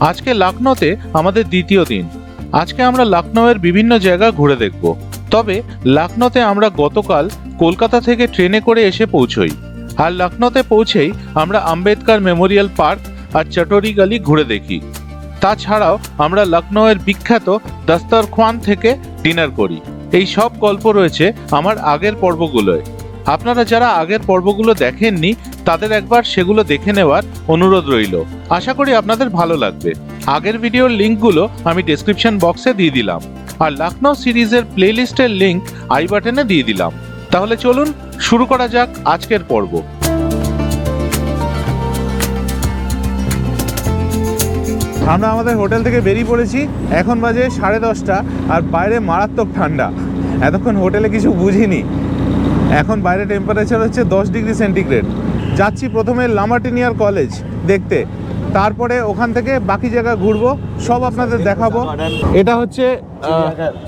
আজকে লখনৌতে আমাদের দ্বিতীয় দিন। আজকে আমরা লখনৌয়ের বিভিন্ন জায়গা ঘুরে দেখব। তবে লখনৌতে আমরা গতকাল কলকাতা থেকে ট্রেনে করে এসে পৌঁছই। আর লখনৌতে পৌঁছেই আমরা আম্বেদকর মেমোরিয়াল পার্ক আর চটরি গলি ঘুরে দেখি। তাছাড়াও আমরা লখনৌয়ের বিখ্যাত দস্তরখান থেকে ডিনার করি। এই সব গল্প রয়েছে আমার আগের পর্বগুলোয়। আপনারা যারা আগের পর্বগুলো দেখেননি তাদের একবার সেগুলো দেখে নেওয়ার অনুরোধ রইল। আশা করি আপনাদের ভালো লাগবে। আগের ভিডিওর লিঙ্কগুলো আমি ডেসক্রিপশন বক্সে দিয়ে দিলাম, আর লখনৌ সিরিজের প্লেলিস্টের লিঙ্ক আই বাটনে দিয়ে দিলাম। তাহলে চলুন শুরু করা যাক আজকের পর্ব। আমরা আমাদের হোটেল থেকে বেরিয়ে পড়েছি। এখন বাজে 10:30 আর বাইরে মারাত্মক ঠান্ডা। এতক্ষণ হোটেলে কিছু বুঝিনি। এখন বাইরে টেম্পারেচার হচ্ছে 10 ডিগ্রি সেন্টিগ্রেড। যাচ্ছি প্রথমে লামার্টিনিয়ার কলেজ দেখতে, তারপরে ওখান থেকে বাকি জায়গা ঘুরবো, সব আপনাদের দেখাবো। এটা হচ্ছে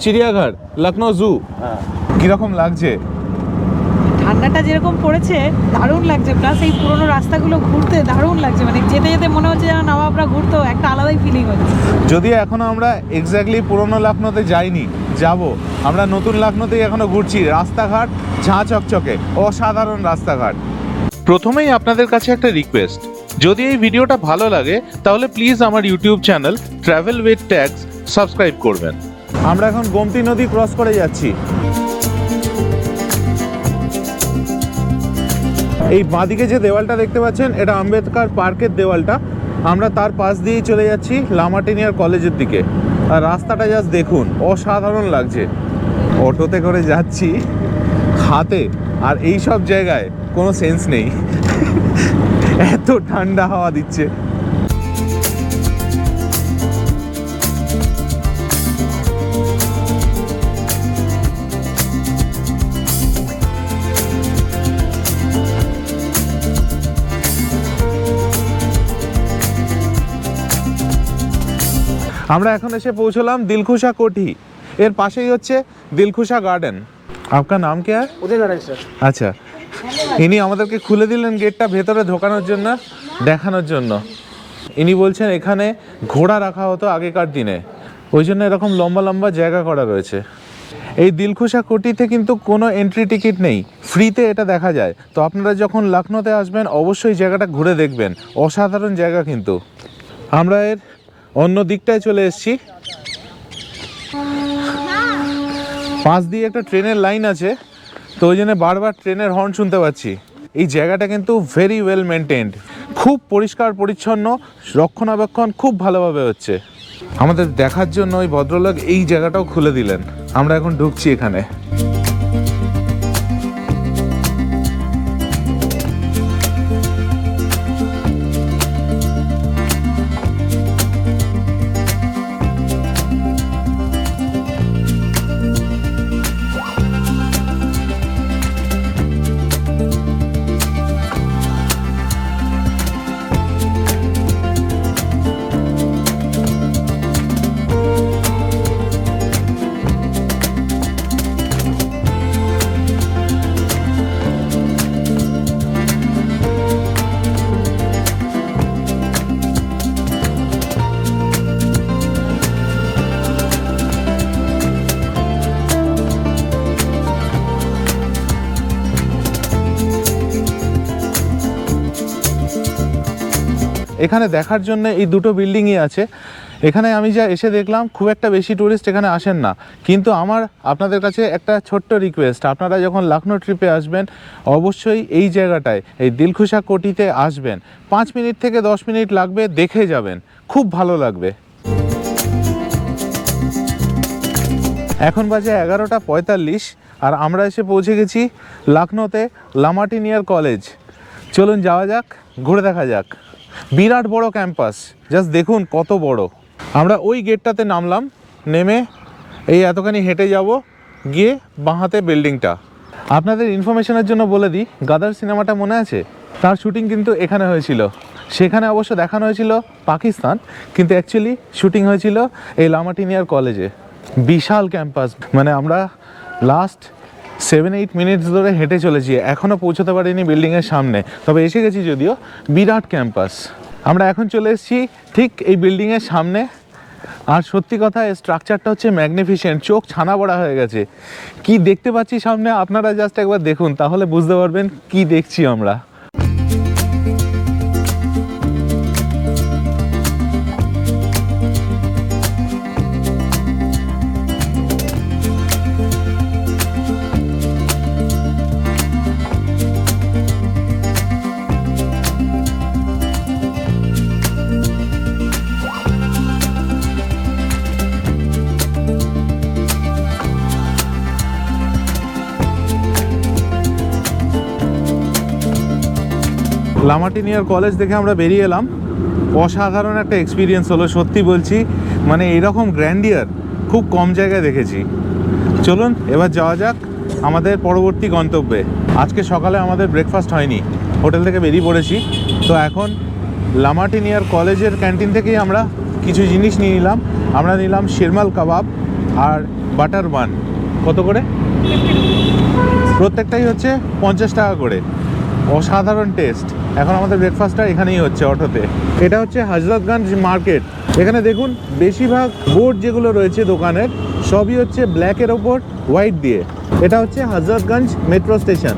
চিড়িয়াঘর, লখনৌ জু। কীরকম লাগছে? ঠান্ডাটা যেরকম পড়েছে দারুণ লাগছে, প্লাস এই পুরোনো রাস্তাগুলো ঘুরতে দারুণ লাগছে। মানে যেতে যেতে মনে হচ্ছে যেন নবাবরা ঘুরতো, একটা আলাদাই ফিলিং হচ্ছে। যদিও এখনও আমরা এক্স্যাক্টলি পুরোনো লখনৌতে যাইনি, যাব। আমরা নতুন লখনৌতেই এখনও ঘুরছি। রাস্তাঘাট ঝাঁ চকচকে, অসাধারণ রাস্তাঘাট। প্রথমেই আপনাদের কাছে একটা রিকোয়েস্ট, যদি এই ভিডিওটা ভালো লাগে তাহলে প্লিজ আমার YouTube channel travel with tags subscribe করবেন। আমরা এখন গোমতী নদী ক্রস করে যাচ্ছি। এই বাঁদিকে যে দেওয়ালটা দেখতে পাচ্ছেন, এটা আম্বেদকর পার্কের দেওয়ালটা। আমরা তার পাশ দিয়েই চলে যাচ্ছি লামার্টিনিয়ার কলেজের দিকে। আর রাস্তাটা জাস্ট দেখুন, অসাধারণ লাগছে। অটোতে করে যাচ্ছি হাতে, আর এই সব জায়গায় কোনো সেন্স নেই, এত ঠান্ডা হাওয়া দিচ্ছে। আমরা এখন এসে পৌঁছলাম দিলখুশা কোঠি। এর পাশেই হচ্ছে দিলখুশা গার্ডেন। আপনার নাম কি? উদয় নারায়ণ স্যার। আচ্ছা, ইনি আমাদেরকে খুলে দিলেন গেটটা ভেতরে ঢোকানোর জন্য, দেখানোর জন্য। ইনি বলছেন এখানে ঘোড়া রাখা হতো আগেকার দিনে, ওই জন্য এরকম লম্বা লম্বা জায়গা করা রয়েছে। এই দিলখুশা কোঠিতে কিন্তু কোনো এন্ট্রি টিকিট নেই, ফ্রিতে এটা দেখা যায়। তো আপনারা যখন লখনৌতে আসবেন অবশ্যই জায়গাটা ঘুরে দেখবেন, অসাধারণ জায়গা কিন্তু। আমরা এর অন্য দিকটায় চলে এসেছি। পাশ দিয়ে একটা ট্রেনের লাইন আছে, তো ওই জন্য বারবার ট্রেনের হর্ন শুনতে পাচ্ছি। এই জায়গাটা কিন্তু ভেরি ওয়েল মেনটেন্ড, খুব পরিষ্কার পরিচ্ছন্ন, রক্ষণাবেক্ষণ খুব ভালোভাবে হচ্ছে। আমাদের দেখার জন্য ওই ভদ্রলোক এই জায়গাটাও খুলে দিলেন। আমরা এখন ঢুকছি এখানে। এখানে দেখার জন্য এই দুটো বিল্ডিংই আছে। এখানে আমি যা এসে দেখলাম, খুব একটা বেশি ট্যুরিস্ট এখানে আসেন না। কিন্তু আমার আপনাদের কাছে একটা ছোট্ট রিকোয়েস্ট, আপনারা যখন লখনৌ ট্রিপে আসবেন অবশ্যই এই জায়গাটায়, এই দিলখুশা কোঠিতে আসবেন। 5 মিনিট থেকে 10 মিনিট লাগবে, দেখে যাবেন, খুব ভালো লাগবে। এখন বাজে 11:45 আর আমরা এসে পৌঁছে গেছি লখনৌতে লামার্টিনিয়ার কলেজ। চলুন যাওয়া যাক, ঘুরে দেখা যাক। বিরাট বড় ক্যাম্পাস, জাস্ট দেখুন কত বড়। আমরা ওই গেটটাতে নামলাম, নেমে এই এতখানি হেঁটে যাব, গিয়ে বাঁহাতে বিল্ডিংটা। আপনাদের ইনফরমেশনের জন্য বলে দিই, গাদার সিনেমাটা মনে আছে? তার শুটিং কিন্তু এখানে হয়েছিল। সেখানে অবশ্য দেখানো হয়েছিল পাকিস্তান, কিন্তু অ্যাকচুয়ালি শুটিং হয়েছিল এই লামার্টিনিয়ার কলেজে। বিশাল ক্যাম্পাস, মানে আমরা লাস্ট 7-8 মিনিটস ধরে হেঁটে চলেছি, এখনও পৌঁছতে পারিনি বিল্ডিংয়ের সামনে, তবে এসে গেছি। যদিও বিরাট ক্যাম্পাস। আমরা এখন চলে এসেছি ঠিক এই বিল্ডিংয়ের সামনে। আর সত্যি কথা, এই স্ট্রাকচারটা হচ্ছে ম্যাগনিফিসেন্ট, চোখ ছানা বড়া হয়ে গেছে। কি দেখতে পাচ্ছি সামনে আপনারা জাস্ট একবার দেখুন, তাহলে বুঝতে পারবেন কি দেখছি আমরা। লামাটিনিয়ার কলেজ দেখে আমরা বেরিয়ে এলাম। অসাধারণ একটা এক্সপিরিয়েন্স হলো, সত্যি বলছি। মানে এরকম গ্র্যান্ডিয়ার খুব কম জায়গায় দেখেছি। চলুন এবার যাওয়া যাক আমাদের পরবর্তী গন্তব্যে। আজকে সকালে আমাদের ব্রেকফাস্ট হয়নি, হোটেল থেকে বেরিয়ে পড়েছি। তো এখন লামাটিনিয়ার কলেজের ক্যান্টিন থেকেই আমরা কিছু জিনিস নিয়ে নিলাম। আমরা নিলাম শিরমাল কাবাব আর বাটার বান। কত করে? প্রত্যেকটাই হচ্ছে 50 টাকা করে। অসাধারণ টেস্ট। এখন আমাদের ব্রেকফাস্টটা এখানেই হচ্ছে, অটোতে। এটা হচ্ছে হজরতগঞ্জ মার্কেট। এখানে দেখুন বেশিরভাগ বোর্ড যেগুলো রয়েছে দোকানের সবই হচ্ছে ব্ল্যাকের ওপর হোয়াইট দিয়ে। এটা হচ্ছে হজরতগঞ্জ মেট্রো স্টেশন।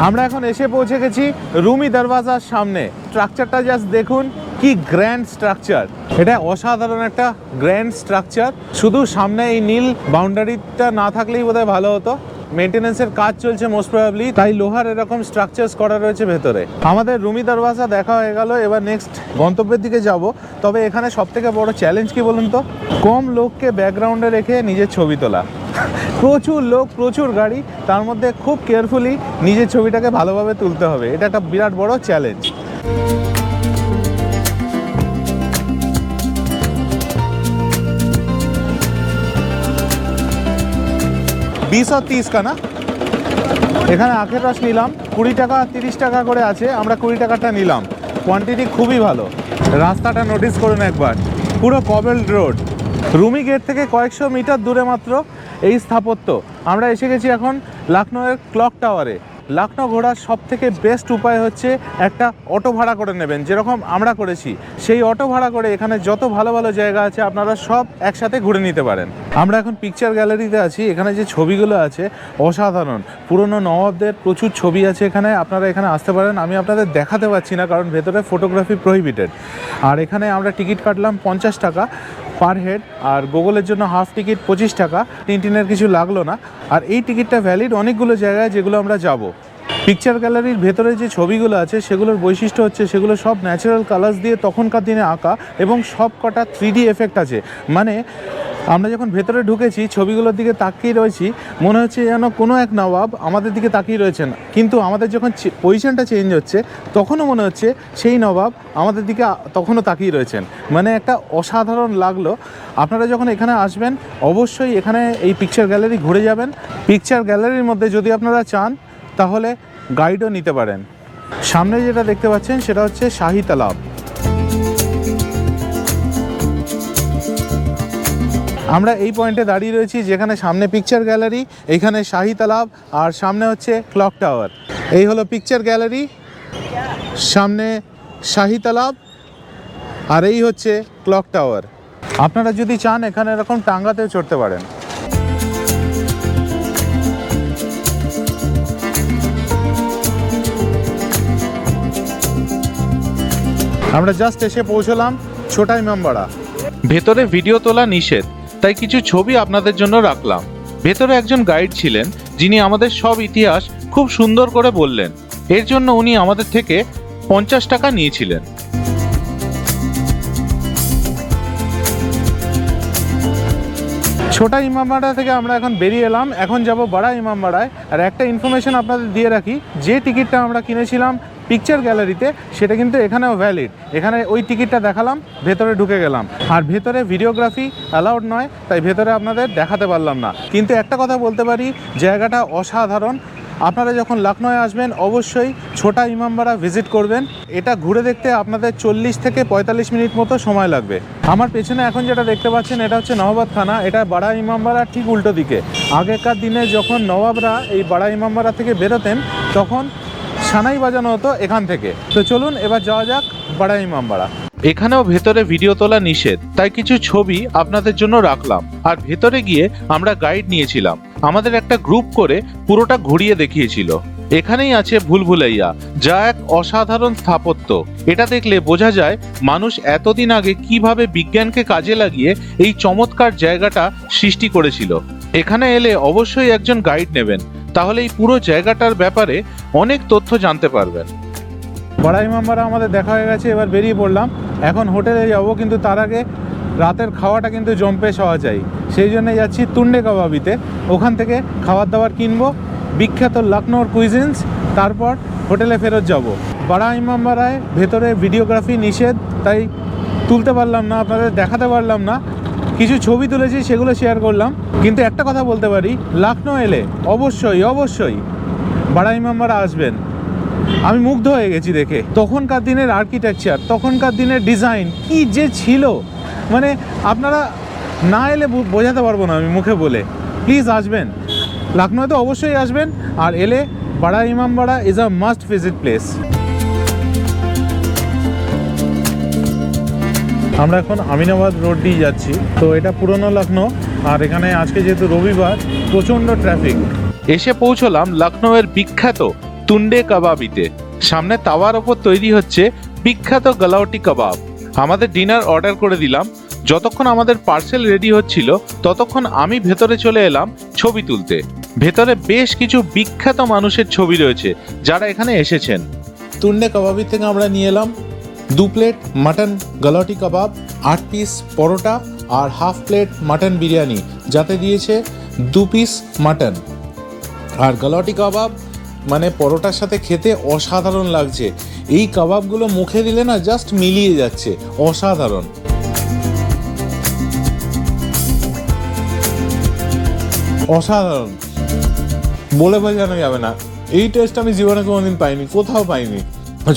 আমরা এখন এসে পৌঁছে গেছি রুমি দরওয়াজার সামনে। স্ট্রাকচারটা জাস্ট দেখুন, কি গ্র্যান্ড স্ট্রাকচার। এটা অসাধারণ একটা গ্র্যান্ড স্ট্রাকচার। শুধু সামনে এই নীল বাউন্ডারিটা না থাকলেই বোধহয় ভালো হতো। মেনটেন্যান্সের কাজ চলছে মোস্ট প্রবাবলি, তাই লোহার এরকম স্ট্রাকচারস করা রয়েছে ভেতরে। আমাদের রুমি দরওয়াজা দেখা হয়ে গেল, এবার নেক্সট গন্তব্যের দিকে যাব। তবে এখানে সবথেকে বড় চ্যালেঞ্জ কি বলুন তো? কম লোককে ব্যাকগ্রাউন্ডে রেখে নিজের ছবি তোলা। প্রচুর লোক, প্রচুর গাড়ি, তার মধ্যে খুব কেয়ারফুলি নিজের ছবিটাকে ভালোভাবে তুলতে হবে। এটা একটা বিরাট বড় চ্যালেঞ্জ। 20 और 30 का না? এখানে আখের রস নিলাম 20 টাকা, 30 টাকা করে আছে। আমরা 20 টাকাটা নিলাম। কোয়ান্টিটি খুবই ভালো। রাস্তাটা নোটিস করুন একবার, পুরো কবেল রোড। রুমি গেট থেকে কয়েকশো মিটার দূরে মাত্র এই স্থাপত্য। আমরা এসে গেছি এখন লখনউয়ের ক্লক টাওয়ারে। লখনউ ঘোরার সব থেকে বেস্ট উপায় হচ্ছে একটা অটো ভাড়া করে নেবেন, যেরকম আমরা করেছি। সেই অটো ভাড়া করে এখানে যত ভালো ভালো জায়গা আছে আপনারা সব একসাথে ঘুরে নিতে পারেন। আমরা এখন পিকচার গ্যালারিতে আছি। এখানে যে ছবিগুলো আছে অসাধারণ। পুরনো নবাবদের প্রচুর ছবি আছে এখানে। আপনারা এখানে আসতে পারেন। আমি আপনাদের দেখাতে পারছি না কারণ ভেতরে ফটোগ্রাফি প্রহিবিটেড। আর এখানে আমরা টিকিট কাটলাম 50 টাকা পার হেড, আর গুগলের জন্য হাফ টিকিট 25 টাকা। টিনের কিছু লাগলো না। আর এই টিকিটটা ভ্যালিড অনেকগুলো জায়গায় যেগুলো আমরা যাব। পিকচার গ্যালারির ভেতরে যে ছবিগুলো আছে সেগুলোর বৈশিষ্ট্য হচ্ছে সেগুলো সব ন্যাচারাল কালার্স দিয়ে তখনকার দিনে আঁকা, এবং সব কটা 3D এফেক্ট আছে। মানে আমরা যখন ভেতরে ঢুকেছি ছবিগুলোর দিকে তাকিয়ে রয়েছি, মনে হচ্ছে যেন কোনো এক নবাব আমাদের দিকে তাকিয়ে রয়েছেন। কিন্তু আমাদের যখন পজিশনটা চেঞ্জ হচ্ছে তখনও মনে হচ্ছে সেই নবাব আমাদের দিকে তখনও তাকিয়ে রয়েছেন। মানে একটা অসাধারণ লাগলো। আপনারা যখন এখানে আসবেন অবশ্যই এখানে এই পিকচার গ্যালারি ঘুরে যাবেন। পিকচার গ্যালারির মধ্যে যদি আপনারা চান তাহলে গাইডও নিতে পারেন। সামনে যেটা দেখতে পাচ্ছেন সেটা হচ্ছে শাহী তালাব। আমরা এই পয়েন্টে দাঁড়িয়ে রয়েছি যেখানে সামনে পিকচার গ্যালারি, এইখানে শাহী তালাব, আর সামনে হচ্ছে ক্লক টাওয়ার। এই হলো পিকচার গ্যালারি, সামনে শাহী তালাব, আর এই হচ্ছে ক্লক টাওয়ার। আপনারা যদি চান এখানে এরকম টাঙ্গাতেও চড়তে পারেন। আমরা জাস্ট এসে পৌঁছলাম ছোটা ইমামবাড়া। ভেতরে ভিডিও তোলা নিষেধ, তাই কিছু ছবি আপনাদের জন্য রাখলাম। ভেতরে একজন গাইড ছিলেন যিনি আমাদের সব ইতিহাস খুব সুন্দর করে বললেন। এর জন্য উনি আমাদের থেকে 50 টাকা নিয়েছিলেন। ছোটা ইমামবাড়া থেকে আমরা এখন বেরিয়ে এলাম। এখন যাব বড়া ইমামবাড়ায়। আর একটা ইনফরমেশন আপনাদের দিয়ে রাখি, যে টিকিটটা আমরা কিনেছিলাম পিকচার গ্যালারিতে সেটা কিন্তু এখানেও ভ্যালিড। এখানে ওই টিকিটটা দেখালাম, ভেতরে ঢুকে গেলাম। আর ভেতরে ভিডিওগ্রাফি অ্যালাউড নয়, তাই ভেতরে আপনাদের দেখাতে পারলাম না। কিন্তু একটা কথা বলতে পারি, জায়গাটা অসাধারণ। আপনারা যখন লখনউয়ে আসবেন অবশ্যই ছোটা ইমামবাড়া ভিজিট করবেন। এটা ঘুরে দেখতে আপনাদের 40 থেকে 45 মিনিট মতো সময় লাগবে। আমার পেছনে এখন যেটা দেখতে পাচ্ছেন এটা হচ্ছে নওয়াবাদ থানা। এটা বাড়া ইমামবাড়া ঠিক উল্টো দিকে। আগেকার দিনে যখন নবাবরা এই বাড়া ইমামবাড়া থেকে বেরোতেন তখন সানাই বাজানো হতো এখান থেকে। তো চলুন এবার যাওয়া যাক বাড়া ইমামবাড়া। এখানেও ভেতরে ভিডিও তোলা নিষেধ, তাই কিছু ছবি আপনাদের জন্য রাখলাম। আর ভেতরে গিয়ে আমরা গাইড নিয়েছিলাম, আমাদের একটা গ্রুপ করে পুরোটা ঘুরিয়ে দেখিয়েছিল। এখানেই আছে ভুলভুলাইয়া, যা এক অসাধারণ স্থাপত্য। এটা দেখলে বোঝা যায় মানুষ এতদিন আগে কিভাবে বিজ্ঞানকে কাজে লাগিয়ে এই চমৎকার জায়গাটা সৃষ্টি করেছিল। এখানে এলে অবশ্যই একজন গাইড নেবেন, তাহলে এই পুরো জায়গাটার ব্যাপারে অনেক তথ্য জানতে পারবেন। বাড়া ইমামবাড়া আমাদের দেখা হয়ে গেছে, এবার বেরিয়ে পড়লাম। এখন হোটেলে যাব, কিন্তু তার আগে রাতের খাওয়াটা কিন্তু জম্পেশ হওয়া চাই। সেই জন্য যাচ্ছি তুন্ডে কাবাবিতে, ওখান থেকে খাবার দাবার কিনবো, বিখ্যাত লখনৌর কুইজিন্স, তারপর হোটেলে ফেরত যাব। বাড়া ইমামবাড়ায় ভেতরে ভিডিওগ্রাফি নিষেধ, তাই তুলতে পারলাম না, আপনাদের দেখাতে পারলাম না। কিছু ছবি তুলেছি, সেগুলো শেয়ার করলাম। কিন্তু একটা কথা বলতে পারি, লখনৌ এলে অবশ্যই বাড়া ইমামবাড়া আসবেন। আমি মুগ্ধ হয়ে গেছি দেখে। তখনকার দিনের আর্কিটেকচার, তখনকার দিনের ডিজাইন কি যে ছিল, মানে আপনারা না এলে বোঝাতে পারবো না আমি মুখে বলে। প্লিজ আসবেন, লখনৌতে অবশ্যই আসবেন। আর এলে বাড়া Imambara is a must visit place. আমরা এখন আমিনাবাদ রোড দিয়ে যাচ্ছি। তো এটা পুরনো লখনৌ, আর এখানে আজকে যেহেতু রবিবার প্রচণ্ড ট্রাফিক। এসে পৌঁছলাম লখনৌয়ের বিখ্যাত তুন্ডে কাবাবিতে। সামনে তাওয়ার ওপর তৈরি হচ্ছে বিখ্যাত গালাউটি কাবাব। আমাদের ডিনার অর্ডার করে দিলাম। যতক্ষণ আমাদের পার্সেল রেডি হচ্ছিল ততক্ষণ আমি ভেতরে চলে এলাম ছবি তুলতে। ভেতরে বেশ কিছু বিখ্যাত মানুষের ছবি রয়েছে যারা এখানে এসেছেন। তুন্ডে কাবাবি থেকে আমরা নিয়ে এলাম 2 প্লেট মাটন গালাউটি কাবাব, 8 পিস পরোটা আর হাফ প্লেট মাটন বিরিয়ানি, যাতে দিয়েছে 2 পিস মাটন। আর গালাউটি কাবাব মানে পরোটার সাথে খেতে অসাধারণ লাগছে। এই কাবাবগুলো মুখে দিলে না জাস্ট মিলিয়ে যাচ্ছে, অসাধারণ। অসাধারণ, বলে বোঝানো যাবে না। এই টেস্ট আমি জীবনে কোনোদিন পাইনি, কোথাও পাইনি।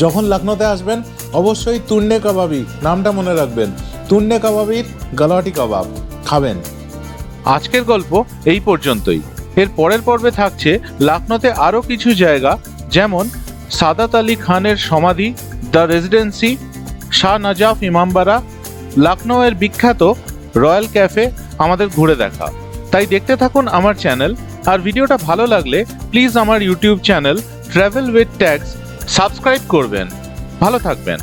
যখন লখনৌতে আসবেন অবশ্যই তুন্ডে কাবাবি নামটা মনে রাখবেন, তুন্ডে কাবাবির গালাউটি কাবাব খাবেন। আজকের গল্প এই পর্যন্তই। এর পরের পর্বে থাকছে লখনৌতে আরও কিছু জায়গা, যেমন সাদাত আলী খানের সমাধি, দ্য রেসিডেন্সি, শাহ নজাফ ইমামবাড়া, লখনৌয়ের বিখ্যাত রয়্যাল ক্যাফে আমাদের ঘুরে দেখা। তাই দেখতে থাকুন আমার চ্যানেল। আর ভিডিওটা ভালো লাগলে প্লিজ আমার YouTube channel travel with tags subscribe করবেন। ভালো থাকবেন।